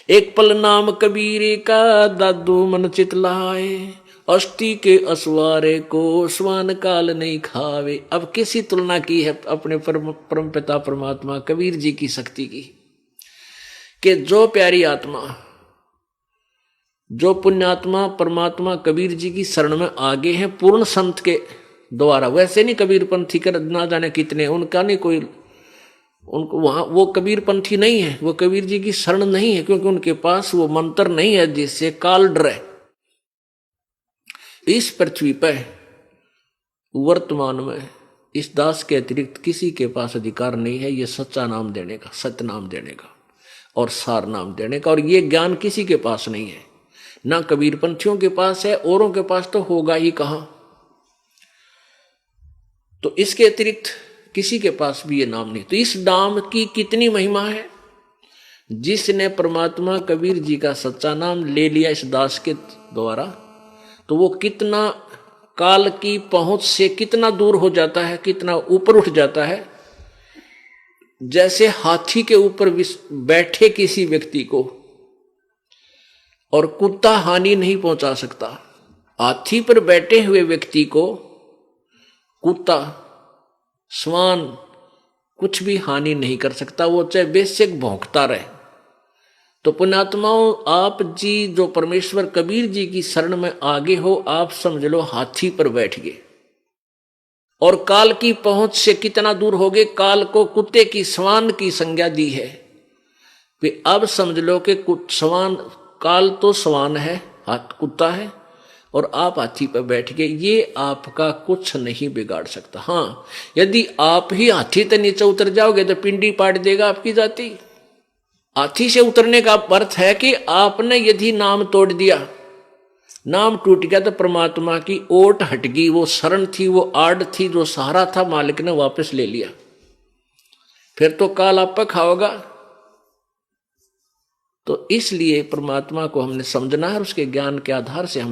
एक पल नाम कबीरे का दादू मन चित लाए, अष्टि के असवारे को स्वान काल नहीं खावे। अब किसी तुलना की है अपने परम पिता परमात्मा कबीर जी की शक्ति की, कि जो प्यारी आत्मा, जो पुण्यात्मा परमात्मा कबीर जी की शरण में आगे हैं पूर्ण संत के द्वारा, वैसे नहीं कबीर पंथी कर ना जाने कितने, उनका नहीं कोई, उनको वहां वो कबीर पंथी नहीं है, वो कबीर जी की शरण नहीं है, क्योंकि उनके पास वो मंत्र नहीं है जिससे काल डरे। इस पृथ्वी पर वर्तमान में इस दास के अतिरिक्त किसी के पास अधिकार नहीं है ये सच्चा नाम देने का, सत्य नाम देने का और सार नाम देने का, और ये ज्ञान किसी के पास नहीं है, ना कबीर पंथियों के पास है, औरों के पास तो होगा ही कहां। तो इसके अतिरिक्त किसी के पास भी ये नाम नहीं। तो इस नाम की कितनी महिमा है, जिसने परमात्मा कबीर जी का सच्चा नाम ले लिया इस दास के द्वारा, तो वो कितना काल की पहुंच से कितना दूर हो जाता है, कितना ऊपर उठ जाता है। जैसे हाथी के ऊपर बैठे किसी व्यक्ति को और कुत्ता हानि नहीं पहुंचा सकता, हाथी पर बैठे हुए व्यक्ति को कुत्ता श्वान कुछ भी हानि नहीं कर सकता, वो चाहे बेशक भौंकता रहे। तो पुण्यात्माओं, आप जी जो परमेश्वर कबीर जी की शरण में आगे हो, आप समझ लो हाथी पर बैठ गए और काल की पहुंच से कितना दूर हो गए। काल को कुत्ते की श्वान की संज्ञा दी है, अब समझ लो कि श्वान, काल तो श्वान है, कुत्ता है, और आप हाथी पर बैठ गए, ये आपका कुछ नहीं बिगाड़ सकता। हाँ, यदि आप ही हाथी से नीचे उतर जाओगे तो पिंडी पाट देगा आपकी जाति। हाथी से उतरने का अर्थ है कि आपने यदि नाम तोड़ दिया, नाम टूट गया, तो परमात्मा की ओट हट गई, वो शरण थी, वो आड़ थी, जो सहारा था, मालिक ने वापस ले लिया, फिर तो काल आप पर खाओगा। तो इसलिए परमात्मा को हमने समझना है और उसके ज्ञान के आधार से हम